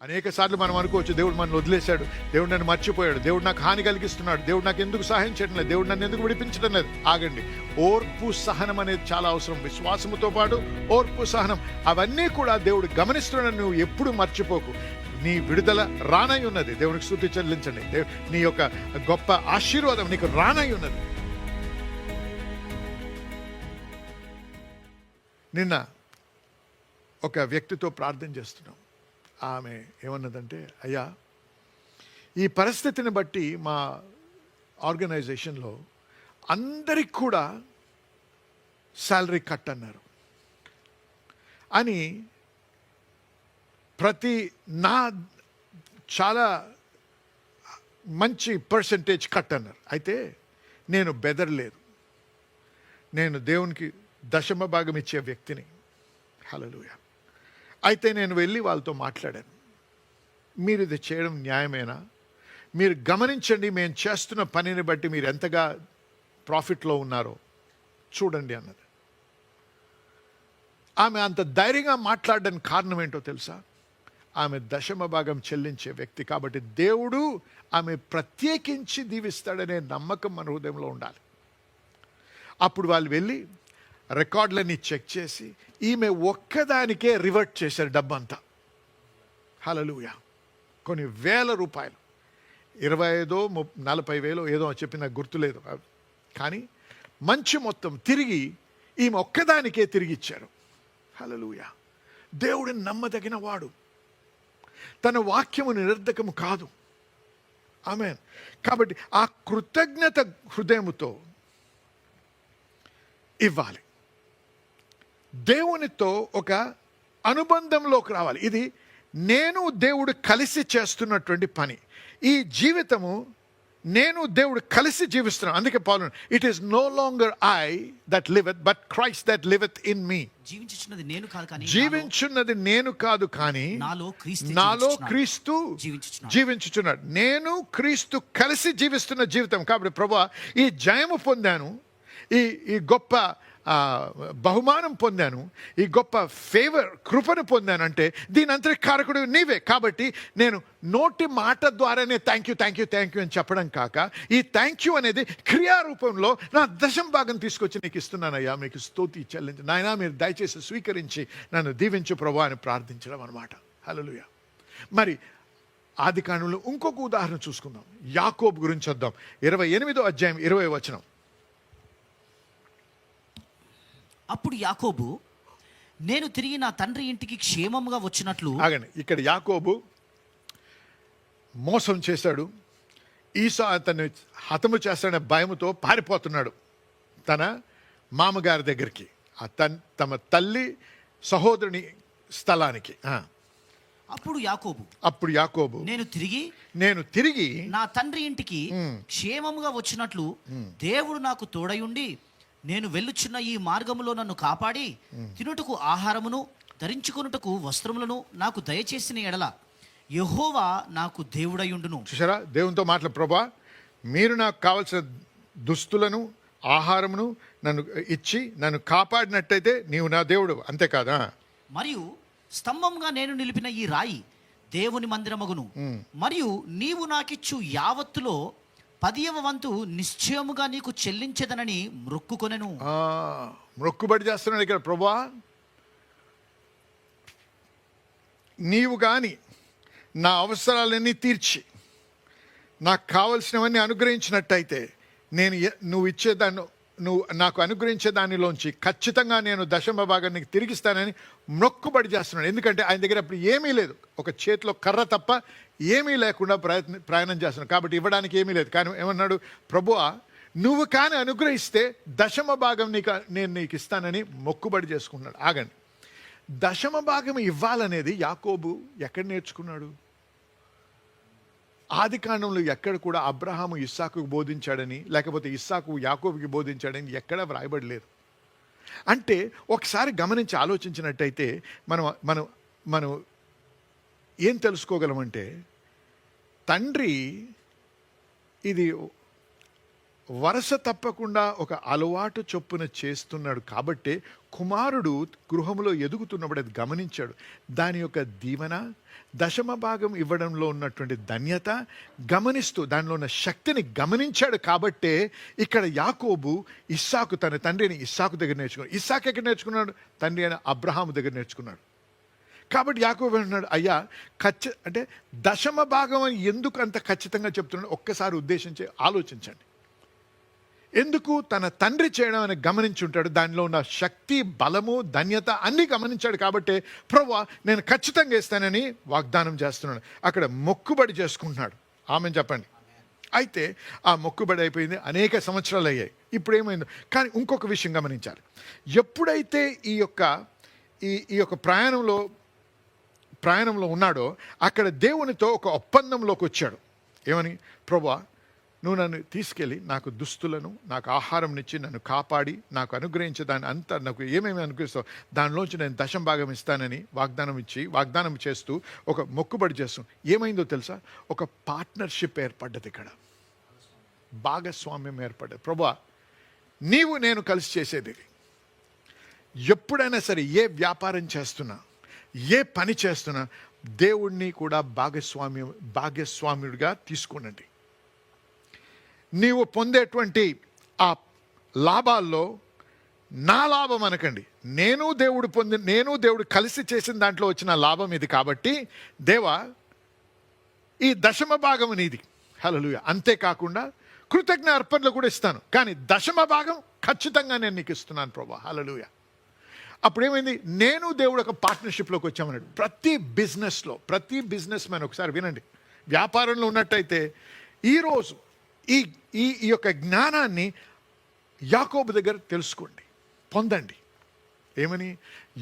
అనేక సార్లు మనం అనుకోవచ్చు, దేవుడు మనల్ని వదిలేశాడు, దేవుడు నన్ను మర్చిపోయాడు, దేవుడు నాకు హాని కలిగిస్తున్నాడు, దేవుడు నాకు ఎందుకు సహాయం చేయడం లేదు, దేవుడు నన్ను ఎందుకు విడిపించడం లేదు. ఆగండి. ఓర్పు సహనం అనేది చాలా అవసరం. విశ్వాసముతో పాటు ఓర్పు సహనం, అవన్నీ కూడా దేవుడు గమనిస్తున్నాడు. నువ్వు ఎప్పుడు మర్చిపోకు. నీ విడుదల రానై ఉన్నది. దేవునికి స్తుతి చెల్లించండి. నీ యొక్క గొప్ప ఆశీర్వాదం నీకు రానై ఉన్నది. నిన్న ఒక వ్యక్తితో ప్రార్థన చేస్తున్నాం. ఆమె ఏమన్నదంటే, అయ్యా, ఈ పరిస్థితిని బట్టి మా ఆర్గనైజేషన్లో అందరికి కూడా శాలరీ కట్ అన్నారు అని నా చాలా మంచి పర్సంటేజ్ కట్ అన్నారు. అయితే నేను బెదరలేదు. నేను దేవునికి దశమ భాగం ఇచ్చే వ్యక్తిని. హల్లెలూయా. అయితే నేను వెళ్ళి వాళ్ళతో మాట్లాడాను. మీరు ఇది చేయడం న్యాయమేనా? మీరు గమనించండి, మేము చేస్తున్న పనిని బట్టి మీరు ఎంతగా ప్రాఫిట్లో ఉన్నారో చూడండి అన్నది. ఆమె అంత ధైర్యంగా మాట్లాడడానికి కారణం ఏంటో తెలుసా? ఆమె దశమ భాగం చెల్లించే వ్యక్తి కాబట్టి దేవుడు ఆమె ప్రత్యేకించి దీవిస్తాడనే నమ్మకం మన హృదయంలో ఉండాలి. అప్పుడు వాళ్ళు వెళ్ళి రికార్డులన్నీ చెక్ చేసి ఈమె ఒక్కదానికే రివర్ట్ చేశారు డబ్బంతా. హల్లెలూయా. కొన్ని వేల రూపాయలు, 25,000-40,000 ఏదో చెప్పి నాకు గుర్తులేదు, కానీ మంచి మొత్తం తిరిగి ఈమె ఒక్కదానికే తిరిగి ఇచ్చారు. హల్లెలూయా. దేవుడిని నమ్మదగిన వాడు, తన వాక్యము నిరర్ధకము కాదు. ఆమేన్. కాబట్టి ఆ కృతజ్ఞత హృదయముతో ఇవ్వాలి. దేవునితో ఒక అనుబంధంలోకి రావాలి. ఇది నేను దేవుడు కలిసి చేస్తున్నటువంటి పని. ఈ జీవితము నేను దేవుడు కలిసి జీవిస్తున్నాను. అందుకే పౌలు, it is no longer I that liveth but Christ that liveth in me. జీవించుచున్నది నేను కాదు కానీ నాలో క్రీస్తు జీవించుచున్నాడు. నేను క్రీస్తు కలిసి జీవిస్తున్న జీవితం. కాబట్టి ప్రభువా, ఈ జయము పొందాను, ఈ గొప్ప బహుమానం పొందాను, ఈ గొప్ప ఫేవర్ కృపను పొందాను అంటే దీని అంతటి కారకుడు నీవే. కాబట్టి నేను నోటి మాట ద్వారానే థ్యాంక్ యూ అని చెప్పడం కాక, ఈ థ్యాంక్ యూ అనేది క్రియారూపంలో నా దశం భాగం తీసుకొచ్చి నీకు ఇస్తున్నానయ్యా, మీకు స్తుతి చెల్లించి నాయనా మీరు దయచేసి స్వీకరించి నన్ను దీవించు ప్రభువా అని ప్రార్థించడం అనమాట. హల్లెలూయా. మరి ఆది కాండంలో ఇంకొక ఉదాహరణ చూసుకుందాం. యాకోబు గురించి వద్దాం. 28వ అధ్యాయం 20వ వచనం. అప్పుడు యాకోబు, నేను తిరిగి నా తండ్రి ఇంటికి క్షేమముగా వచ్చినట్లు. ఆగండి. ఇక్కడ యాకోబు మోసం చేశాడు. ఈసా అతన్ని హతము చేస్తాడనే భయముతో పారిపోతున్నాడు తన మామగారి దగ్గరికి, తమ తల్లి సహోదరుని స్థలానికి. అప్పుడు యాకోబు నేను తిరిగి నా తండ్రి ఇంటికి క్షేమముగా వచ్చినట్లు దేవుడు నాకు తోడయుండి నేను వెళ్ళుచున్న ఈ మార్గములో నన్ను కాపాడి తినుటకు ఆహారమును ధరించుకొనుటకు వస్త్రములను నాకు దయచేసిన ఎడల యెహోవా నాకు దేవుడయుండును. చూసారా, దేవునితో మాట్లాడు. ప్రభువా, మీరు నాకు కావలసిన దుస్తులను ఆహారమును నన్ను ఇచ్చి నన్ను కాపాడినట్టయితే నీవు నా దేవుడు, అంతేకాదా? మరియు స్తంభంగా నేను నిలిపిన ఈ రాయి దేవుని మందిరమగును. మరియు నీవు నాకిచ్చు యావత్తులో 10వ వంతు నిశ్చయముగా నీకు చెల్లించదనని మొక్కుకొనెను. మొక్కుబడి చేస్తున్నాడు ఇక్కడ. ప్రభువా, నీవు కానీ నా అవసరాలన్నీ తీర్చి నాకు కావలసినవన్నీ అనుగ్రహించినట్టయితే నువ్వు నాకు అనుగ్రహించే దానిలోంచి ఖచ్చితంగా నేను దశమ భాగం నీకు తిరిగిస్తానని మొక్కుబడి చేస్తున్నాడు. ఎందుకంటే ఆయన దగ్గర అప్పుడు ఏమీ లేదు, ఒక చేతిలో కర్ర తప్ప ఏమీ లేకుండా ప్రయాణం చేస్తున్నాడు. కాబట్టి ఇవ్వడానికి ఏమీ లేదు. కానీ ఏమన్నాడు? ప్రభువా, నువ్వు కానీ అనుగ్రహిస్తే దశమ భాగం నేను నీకు ఇస్తానని మొక్కుబడి చేసుకున్నాడు. ఆగండి. దశమ భాగం ఇవ్వాలనేది యాకోబు ఎక్కడ నేర్చుకున్నాడు? ఆది కాండంలో ఎక్కడ కూడా అబ్రహాము ఇస్సాకుకు బోధించాడని, లేకపోతే ఇస్సాకు యాకోబుకి బోధించాడని ఎక్కడ వ్రాయబడలేదు. అంటే ఒకసారి గమనించి ఆలోచించినట్టయితే మనం ఏం తెలుసుకోగలమంటే, తండ్రి ఇది వరస తప్పకుండా ఒక అలవాటు చొప్పున చేస్తున్నాడు కాబట్టి కుమారుడు గృహంలో ఎదుగుతున్నప్పుడు అది గమనించాడు. దాని యొక్క దీవెన, దశమ భాగం ఇవ్వడంలో ఉన్నటువంటి ధన్యత గమనిస్తూ దానిలో ఉన్న శక్తిని గమనించాడు కాబట్టే ఇక్కడ యాకోబు ఇస్సాకు తన తండ్రి అయిన ఇస్సాకు దగ్గర నేర్చుకున్నాడు. ఇస్సాకు ఎక్కడ నేర్చుకున్నాడు? తండ్రి అయిన అబ్రహాము దగ్గర నేర్చుకున్నాడు. కాబట్టి యాకోబు అంటున్నాడు, అయ్యా అంటే దశమ భాగం అని ఎందుకు అంత ఖచ్చితంగా చెప్తున్నాడు? ఒక్కసారి ఉద్దేశించి ఆలోచించండి. ఎందుకు? తన తండ్రి చేయడం అని గమనించి ఉంటాడు. దానిలో ఉన్న శక్తి, బలము, ధన్యత అన్నీ గమనించాడు కాబట్టి ప్రభువా నేను ఖచ్చితంగా ఇస్తానని వాగ్దానం చేస్తున్నాడు. అక్కడ మొక్కుబడి చేసుకుంటున్నాడు. ఆమె చెప్పండి. అయితే ఆ మొక్కుబడి అయిపోయింది, అనేక సంవత్సరాలు అయ్యాయి. ఇప్పుడు ఏమైందో కానీ ఇంకొక విషయం గమనించాలి. ఎప్పుడైతే ఈ యొక్క ప్రయాణంలో ఉన్నాడో అక్కడ దేవునితో ఒక ఒప్పందంలోకి వచ్చాడు. ఏమని? ప్రభువా నువ్వు నన్ను తీసుకెళ్ళి నాకు దుస్తులను, నాకు ఆహారం ఇచ్చి, నన్ను కాపాడి, నాకు అనుగ్రహించే దాన్ని అంతా నాకు ఏమేమి అనుగ్రహిస్తావు దానిలోంచి నేను దశం భాగం ఇస్తానని వాగ్దానం చేస్తూ ఒక మొక్కుబడి చేస్తాం. ఏమైందో తెలుసా? ఒక పార్ట్నర్షిప్ ఏర్పడ్డది. ఇక్కడ భాగస్వామ్యం ఏర్పడ్డది. ప్రభువా నీవు నేను కలిసి చేసేది. ఎప్పుడైనా సరే ఏ వ్యాపారం చేస్తున్నా, ఏ పని చేస్తున్నా దేవుణ్ణి కూడా భాగస్వామ్యుడిగా తీసుకునండి. నీవు పొందేటువంటి ఆ లాభాల్లో నా లాభం అనకండి. నేను దేవుడు కలిసి చేసిన దాంట్లో వచ్చిన లాభం ఇది కాబట్టి దేవా ఈ దశమ భాగం నీది. హల్లెలూయా. అంతేకాకుండా కృతజ్ఞ అర్పణలు కూడా ఇస్తాను, కానీ దశమ భాగం ఖచ్చితంగా నేను నీకు ఇస్తున్నాను ప్రభువా. హల్లెలూయా. అప్పుడు ఏమైంది? నేను దేవుడు ఒక పార్ట్నర్షిప్లోకి వచ్చామన్నాడు. ప్రతి బిజినెస్ మ్యాన్ ఒకసారి వినండి. వ్యాపారంలో ఉన్నట్టయితే ఈరోజు ఈ యొక్క జ్ఞానాన్ని యాకోబు దగ్గర తెలుసుకోండి, పొందండి. ఏమని?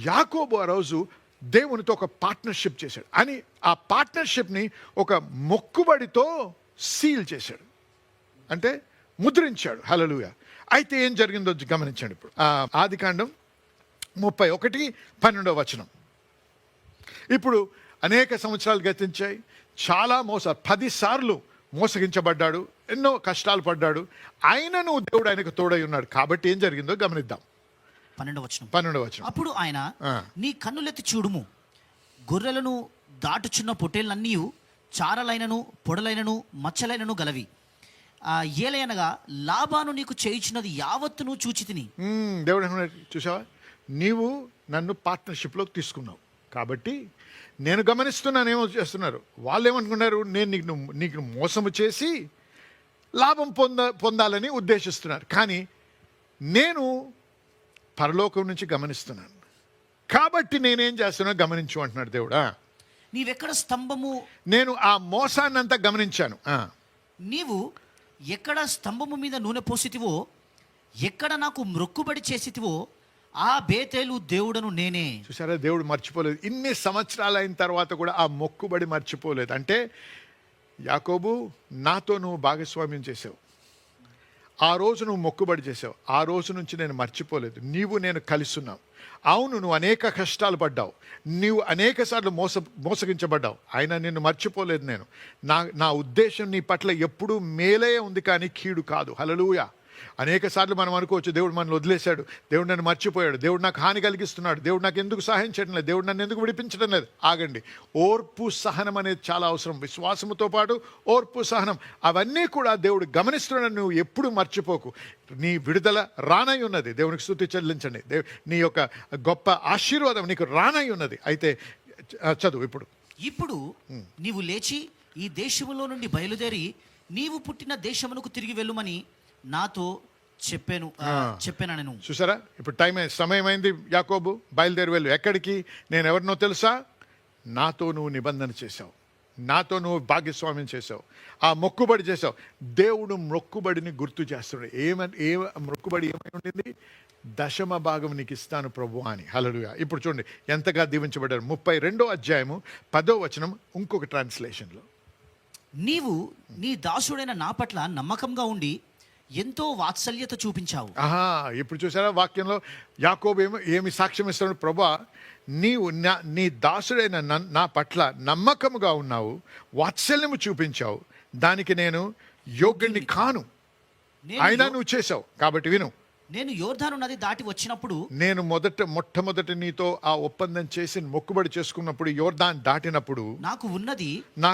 యాకోబు ఆ రోజు దేవునితో ఒక పార్ట్నర్షిప్ చేశాడు అని ఆ పార్ట్నర్షిప్ని ఒక మొక్కుబడితో సీల్ చేశాడు, అంటే ముద్రించాడు. హల్లెలూయా. అయితే ఏం జరిగిందో గమనించండి. ఇప్పుడు ఆదికాండం 31:12 ఇప్పుడు అనేక సంవత్సరాలు గతించాయి. చాలా 10 సార్లు మోసగించబడ్డాడు, ఎన్నో కష్టాలు పడ్డాడు. అయినను దేవుడు ఆయనకు తోడై ఉన్నాడు. కాబట్టి ఏం జరిగిందో గమనిద్దాం. 12వ అప్పుడు ఆయన నీ కన్నులెత్తి చూడుము, గొర్రెలను దాటుచున్న పొట్టేళ్ళన్నీ చారలైనను పొడలైనను మచ్చలైనను గలవి. ఏలయనగా లాబాను నీకు చేయించినది యావత్తును చూచి తిని. దేవుడు చూసావా, నీవు నన్ను పార్ట్నర్షిప్లోకి తీసుకున్నావు కాబట్టి నేను గమనిస్తున్నాను ఏమో చేస్తున్నారు. వాళ్ళు ఏమనుకున్నారు? నేను నీకు మోసము చేసి లాభం పొందాలని ఉద్దేశిస్తున్నారు. కానీ నేను పరలోకం నుంచి గమనిస్తున్నాను కాబట్టి నేనేం చేస్తున్నాను గమనించు అంటున్నాడు దేవుడా. నీవెక్కడ స్తంభము, నేను ఆ మోసాన్నంతా గమనించాను. నీవు ఎక్కడ స్తంభము మీద నూనె పోసితివో, ఎక్కడ నాకు మొక్కుబడి చేసితివో ఆ బేతేలు దేవుడను నేనే. చూసారా, దేవుడు మర్చిపోలేదు. ఇన్ని సంవత్సరాలు అయిన తర్వాత కూడా ఆ మొక్కుబడి మర్చిపోలేదు. అంటే యాకోబు నాతో నువ్వు భాగస్వామ్యం చేసావు, ఆ రోజు నువ్వు మొక్కుబడి చేసావు, ఆ రోజు నుంచి నేను మర్చిపోలేదు. నేను కలిసి ఉన్నావు. అవును, నువ్వు అనేక కష్టాలు పడ్డావు, నీవు అనేక సార్లు మోసగించబడ్డావు, అయినా నిన్ను మర్చిపోలేదు నేను. నా ఉద్దేశం నీ పట్ల ఎప్పుడూ మేలే ఉంది కానీ కీడు కాదు. హల్లెలూయా. అనేక సార్లు మనం అనుకోవచ్చు దేవుడు మనల్ని వదిలేశాడు, దేవుడు నన్ను మర్చిపోయాడు, దేవుడు నాకు హాని కలిగిస్తున్నాడు, దేవుడు నాకు ఎందుకు సహాయం చేయడం లేదు, దేవుడు నన్ను ఎందుకు విడిపించడం లేదు. ఆగండి. ఓర్పు సహనం అనేది చాలా అవసరం. విశ్వాసముతో పాటు ఓర్పు సహనం అవన్నీ కూడా దేవుడు గమనిస్తున్నాడు. నువ్వు ఎప్పుడు మర్చిపోకు. నీ విడుదల రానై ఉన్నది. దేవునికి స్తుతి చెల్లించండి. నీ యొక్క గొప్ప ఆశీర్వాదం నీకు రానై ఉన్నది. అయితే చదువు. ఇప్పుడు నీవు లేచి ఈ దేశములో నుండి బయలుదేరి నీవు పుట్టిన దేశమునకు తిరిగి వెళ్ళుమని నాతో చెప్పాను. చూసారా, ఇప్పుడు సమయం అయింది. యాకోబు బయలుదేరి వెళ్ళు. ఎక్కడికి? నేను ఎవరినో తెలుసా? నాతో నువ్వు నిబంధన చేశావు, నాతో నువ్వు భాగస్వామ్యం చేసావు, ఆ మొక్కుబడి చేసావు. దేవుడు మొక్కుబడిని గుర్తు చేస్తున్నాడు. మొక్కుబడి ఏమై ఉండింది? దశమ భాగం నీకు ఇస్తాను ప్రభు అని. హల్లెలూయా. ఇప్పుడు చూడండి ఎంతగా దీవించబడ్డారు. 32వ అధ్యాయము 10వ వచనం ఇంకొక ట్రాన్స్లేషన్లో, నీవు నీ దాసుడైన నా పట్ల నమ్మకంగా ఉండి ఎంతో వాత్సల్యత చూపించావు. ఇప్పుడు చూసారా వాక్యంలో యాకోబు ఏమి సాక్ష్యం ఇస్తున్నాడు? ప్రభువా నీవు నీ దాసుడైన నా పట్ల నమ్మకముగా ఉన్నావు, వాత్సల్యము చూపించావు, దానికి నేను యోగ్యుని కాను. అయినా నువ్వు చేసావు కాబట్టి విను. నేను యోర్దాను నది దాటి వచ్చినప్పుడు నేను మొట్టమొదట నీతో ఆ ఒప్పందం చేసి మొక్కుబడి చేసుకున్నప్పుడు, యోర్దాన్ దాటినప్పుడు నాకు ఉన్నది నా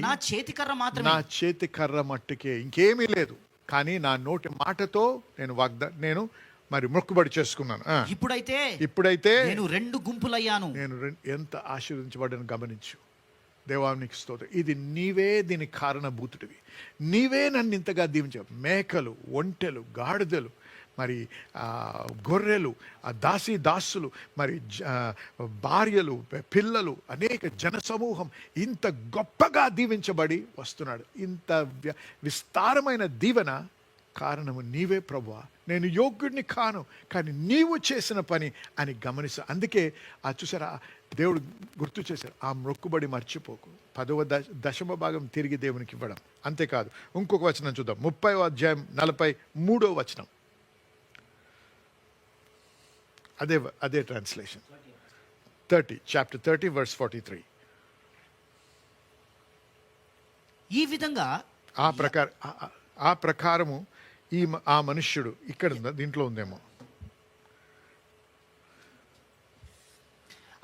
నా చేతికర్ర మాత్రమే. నా చేతి కర్ర మట్టుకే, ఇంకేమీ లేదు. కానీ నా నోటి మాటతో నేను మరి మొక్కుబడి చేసుకున్నాను. ఇప్పుడైతే నేను 2 గుంపులయ్యాను. ఎంత ఆశీర్వదించబడ్డాను గమనించు. దేవానికి స్తోత్రం. ఇది నీవే దీనికి కారణభూతుడివి. నీవే నన్ను ఇంతగా దీవించావు. మేకలు, ఒంటెలు, గాడిదలు, మరి గొర్రెలు, దాసులు, మరి భార్యలు, పిల్లలు, అనేక జనసమూహం ఇంత గొప్పగా దీవించబడి వస్తున్నాడు. ఇంత విస్తారమైన దీవెన కారణము నీవే ప్రభువా. నేను యోగ్యుడిని కాను, కానీ నీవు చేసిన పని అని గమనిస్తా. అందుకే చూసారా, దేవుడు గుర్తు చేశారు, ఆ మొక్కుబడి మర్చిపోకు. 10వ దశమ భాగం తిరిగి దేవునికి ఇవ్వడం. అంతేకాదు, ఇంకొక వచనం చూద్దాం. 30వ అధ్యాయం 43వ వచనం. అదే ట్రాన్స్లేషన్. 30 chapter 30 verse 43. ఈ విధంగా ఆ ప్రకారము ఆ మనుష్యుడు ఇక్కడ దీంట్లో ఉందేమో.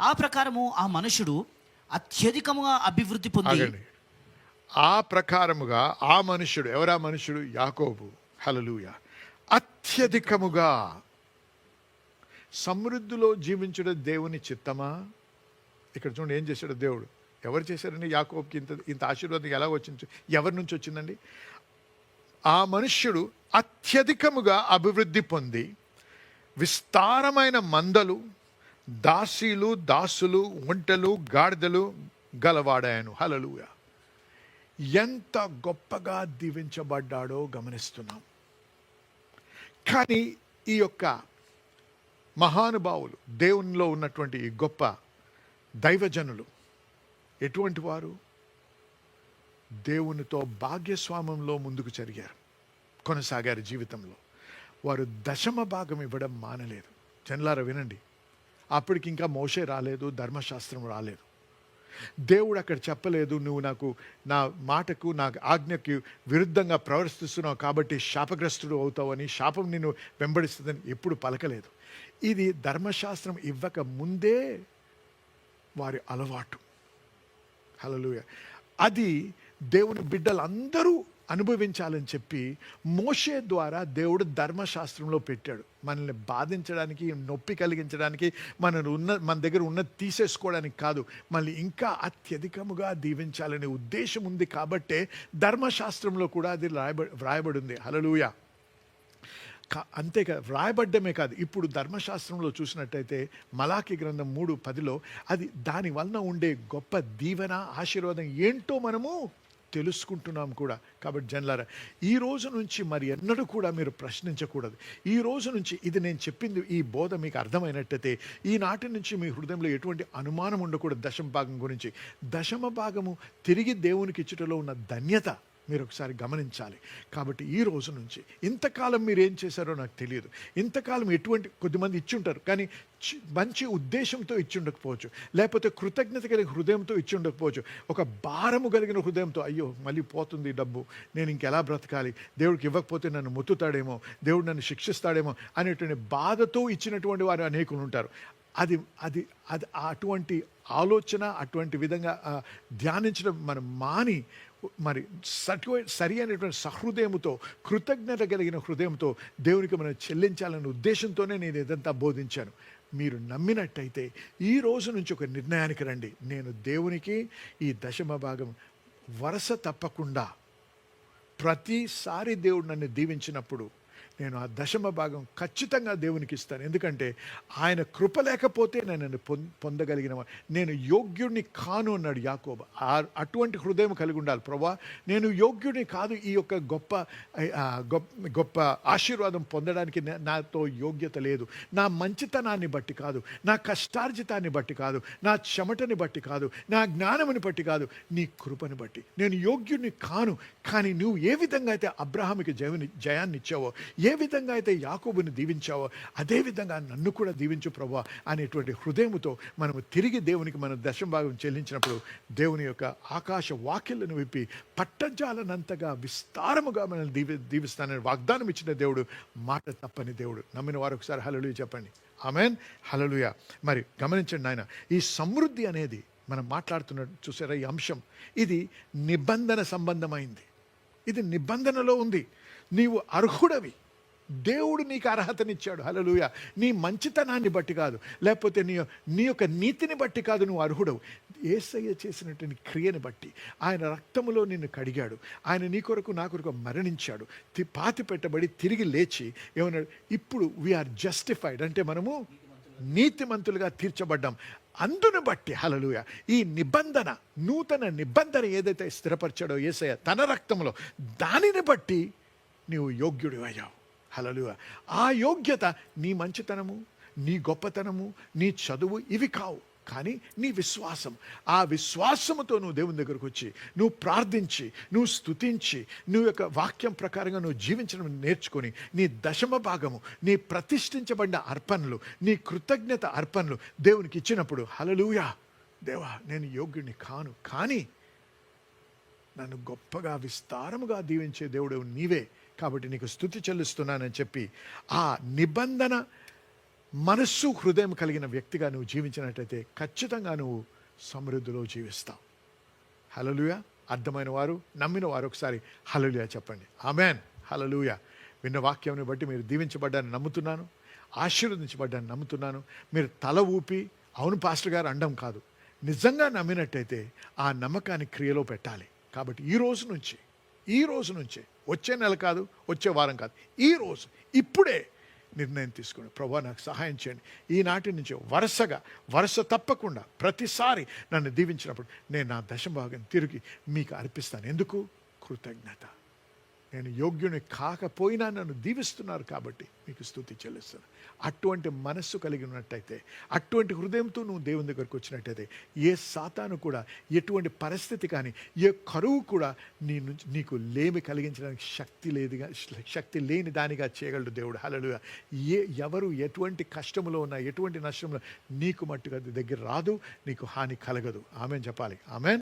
ఆ ప్రకారము ఆ మనుషుడు అత్యధికముగా అభివృద్ధి పొంది. ఆ ప్రకారముగా ఆ మనుష్యుడు, ఎవరా మనుష్యుడు? యాకోబు. హల్లెలూయా. అత్యధికముగా సమృద్ధిలో జీవించడం దేవుని చిత్తమా? ఇక్కడ చూడండి ఏం చేశాడు దేవుడు. ఎవరు చేశారండి యాకోబుకి ఇంత ఆశీర్వాదం ఎలా వచ్చింది? ఎవరి నుంచి వచ్చిందండి? ఆ మనుష్యుడు అత్యధికముగా అభివృద్ధి పొంది విస్తారమైన మందలు, దాసులు, ఒంటెలు, గాడిదలు గలవాడాయను. హల్లెలూయా. ఎంత గొప్పగా దీవించబడ్డాడో గమనిస్తున్నాం. కానీ ఈ యొక్క మహానుభావులు, దేవునిలో ఉన్నటువంటి ఈ గొప్ప దైవజనులు ఎటువంటి వారు? దేవునితో భాగ్యస్వామ్యంలో ముందుకు కొనసాగారు జీవితంలో. వారు దశమ భాగం ఇవ్వడం మానలేదు. జనులారా వినండి, అప్పటికి ఇంకా మోషే రాలేదు, ధర్మశాస్త్రం రాలేదు. దేవుడు అక్కడ చెప్పలేదు, నువ్వు నా మాటకు, నా ఆజ్ఞకు విరుద్ధంగా ప్రవర్తిస్తున్నావు కాబట్టి శాపగ్రస్తుడు అవుతావని, శాపం నిన్ను వెంబడిస్తుందని ఎప్పుడు పలకలేదు. ఇది ధర్మశాస్త్రం ఇవ్వక ముందే వారి అలవాటు. హల్లెలూయా. అది దేవుని బిడ్డలందరూ అనుభవించాలని చెప్పి మోషే ద్వారా దేవుడు ధర్మశాస్త్రంలో పెట్టాడు. మనల్ని బాధించడానికి, నొప్పి కలిగించడానికి, మన దగ్గర ఉన్నది తీసేసుకోవడానికి కాదు, మళ్ళీ ఇంకా అత్యధికముగా దీవించాలనే ఉద్దేశం ఉంది. కాబట్టే ధర్మశాస్త్రంలో కూడా అది వ్రాయబడి ఉంది. హల్లెలూయా. అంతేకాదు, వ్రాయబడ్డమే కాదు, ఇప్పుడు ధర్మశాస్త్రంలో చూసినట్టయితే మలాకి గ్రంథం 3:10లో అది దాని వలన ఉండే గొప్ప దీవెన, ఆశీర్వాదం ఏంటో మనము తెలుసుకుంటున్నాం కూడా. కాబట్టి జనులారా, ఈ రోజు నుంచి మరి ఎన్నడూ కూడా మీరు ప్రశ్నించకూడదు. ఈ రోజు నుంచి ఇది నేను చెప్పింది, ఈ బోధ మీకు అర్థమైనట్టయితే ఈనాటి నుంచి మీ హృదయంలో ఎటువంటి అనుమానం ఉండకూడదు దశమ భాగం గురించి. దశమ భాగము తిరిగి దేవునికి ఇచ్చుటలో ఉన్న ధన్యత మీరు ఒకసారి గమనించాలి. కాబట్టి ఈ రోజు నుంచి, ఇంతకాలం మీరు ఏం చేశారో నాకు తెలియదు. ఇంతకాలం కొద్దిమంది ఇచ్చుంటారు, కానీ మంచి ఉద్దేశంతో ఇచ్చుండకపోవచ్చు, లేకపోతే కృతజ్ఞత కలిగిన హృదయంతో ఇచ్చుండకపోవచ్చు. ఒక భారము కలిగిన హృదయంతో, అయ్యో మళ్ళీ పోతుంది డబ్బు, నేను ఇంకెలా బ్రతకాలి, దేవుడికి ఇవ్వకపోతే నన్ను మొత్తుతాడేమో, దేవుడు నన్ను శిక్షిస్తాడేమో అనేటువంటి బాధతో ఇచ్చినటువంటి వారు అనేకులు ఉంటారు. అది అది అది అటువంటి ఆలోచన, అటువంటి విధంగా ధ్యానించడం మనం మాని, మరి సరి అయినటువంటి సహృదయముతో, కృతజ్ఞత కలిగిన హృదయంతో దేవునికి మనం చెల్లించాలనే ఉద్దేశంతోనే నేను ఇదంతా బోధించాను. మీరు నమ్మినట్టయితే ఈ రోజు నుంచి ఒక నిర్ణయానికి రండి. నేను దేవునికి ఈ దశమ భాగం వరుస తప్పకుండా, ప్రతిసారి దేవుడు నన్ను దీవించినప్పుడు నేను ఆ దశమ భాగం ఖచ్చితంగా దేవునికి ఇస్తాను. ఎందుకంటే ఆయన కృప లేకపోతే నేను పొందగలిగిన, నేను యోగ్యుడిని కాను అన్నాడు యాకోబు. అటువంటి హృదయం కలిగి ఉండాలి. ప్రభా, నేను యోగ్యుడిని కాదు, ఈ యొక్క గొప్ప ఆశీర్వాదం పొందడానికి నాతో యోగ్యత లేదు. నా మంచితనాన్ని బట్టి కాదు, నా కష్టార్జితాన్ని బట్టి కాదు, నా చెమటని బట్టి కాదు, నా జ్ఞానముని బట్టి కాదు, నీ కృపని బట్టి నేను యోగ్యుడిని కాను. కానీ నువ్వు ఏ విధంగా అయితే అబ్రహాముకి జయాన్ని ఇచ్చావో, ఏ విధంగా అయితే యాకోబుని దీవించావో అదే విధంగా నన్ను కూడా దీవించు ప్రభువా అనేటువంటి హృదయముతో మనము తిరిగి దేవునికి మన దశంభాగం చెల్లించినప్పుడు దేవుని యొక్క ఆకాశ వాక్యలను విప్పి పట్టజాలనంతగా విస్తారముగా మనల్ని దీవిస్తానని వాగ్దానం ఇచ్చిన దేవుడు, మాట తప్పని దేవుడు. నమ్మిన వారు ఒకసారి హల్లెలూయా చెప్పండి. ఆమేన్, హల్లెలూయా. మరి గమనించండి నాయన, ఈ సమృద్ధి అనేది మనం మాట్లాడుతున్నట్టు చూసారా, ఈ అంశం ఇది నిబంధన సంబంధమైంది. ఇది నిబంధనలో ఉంది. నీవు అర్హుడవి, దేవుడు నీకు అర్హతనిచ్చాడు. హల్లెలూయా. నీ మంచితనాన్ని బట్టి కాదు, లేకపోతే నీ యొక్క నీతిని బట్టి కాదు నువ్వు అర్హుడవు. యేసయ్య చేసినటువంటి క్రియని బట్టి, ఆయన రక్తములో నిన్ను కడిగాడు, ఆయన నీ కొరకు నా కొరకు మరణించాడు, పాతి పెట్టబడి తిరిగి లేచి ఏమన్నాడు, ఇప్పుడు వీఆర్ జస్టిఫైడ్, అంటే మనము నీతిమంతులుగా తీర్చబడ్డాం. అందును బట్టి హల్లెలూయా, ఈ నిబంధన, నూతన నిబంధన ఏదైతే స్థిరపరిచాడో యేసయ్య తన రక్తంలో, దానిని బట్టి నీవు యోగ్యుడు అయ్యావు. హల్లెలూయా. ఆ యోగ్యత నీ మంచితనము, నీ గొప్పతనము, నీ చదువు ఇవి కావు, కానీ నీ విశ్వాసం. ఆ విశ్వాసముతో నువ్వు దేవుని దగ్గరకు వచ్చి నువ్వు ప్రార్థించి, నువ్వు స్తుతించి, నువ్వు యొక్క వాక్యం ప్రకారంగా నువ్వు జీవించడం నేర్చుకొని, నీ దశమ భాగము, నీ ప్రతిష్ఠించబడిన అర్పణలు, నీ కృతజ్ఞత అర్పణలు దేవునికి ఇచ్చినప్పుడు, హల్లెలూయా, దేవా నేను యోగ్యుడిని కాను, కానీ నన్ను గొప్పగా విస్తారముగా దీవించే దేవుడు నీవే, కాబట్టి నీకు స్తుతి చెల్లిస్తున్నానని చెప్పి ఆ నిబంధన మనస్సు హృదయం కలిగిన వ్యక్తిగా నువ్వు జీవించినట్టయితే ఖచ్చితంగా నువ్వు సమృద్ధిలో జీవిస్తావు. హల్లెలూయా. అర్థమైన వారు, నమ్మిన వారు ఒకసారి హల్లెలూయా చెప్పండి. ఆమేన్, హల్లెలూయా. విన్న వాక్యంని బట్టి మీరు దీవించబడ్డాన్ని నమ్ముతున్నాను, ఆశీర్వదించబడ్డాన్ని నమ్ముతున్నాను. మీరు తల ఊపి అవును పాస్టర్ గారు అండం కాదు, నిజంగా నమ్మినట్టయితే ఆ నమ్మకాన్ని క్రియలో పెట్టాలి. కాబట్టి ఈ రోజు నుంచి వచ్చే నెల కాదు, వచ్చే వారం కాదు, ఈ రోజు ఇప్పుడే నిర్ణయం తీసుకుని, ప్రభువా నాకు సహాయం చేయండి, ఈనాటి నుంచి వరుస తప్పకుండా ప్రతిసారి నన్ను దీవించినప్పుడు నేను నా దశభాగం తిరిగి మీకు అర్పిస్తాను. ఎందుకు? కృతజ్ఞత. నేను యోగ్యుని కాకపోయినా నన్ను దీవిస్తున్నారు కాబట్టి మీకు స్తుతి చెల్లిస్తాను. అటువంటి మనస్సు కలిగి ఉన్నట్టయితే, అటువంటి హృదయంతో నువ్వు దేవుని దగ్గరకు వచ్చినట్టయితే, ఏ సాతాను కూడా, ఎటువంటి పరిస్థితి కానీ, ఏ కరువు కూడా నీకు లేమి కలిగించడానికి శక్తి లేని దానిగా చేయగలడు దేవుడు. హల్లెలూయా. ఎవరు ఎటువంటి కష్టములో ఉన్నా, ఎటువంటి నష్టంలో నీకు మట్టుగా దగ్గర రాదు, నీకు హాని కలగదు. ఆమేన్ చెప్పాలి. ఆమేన్.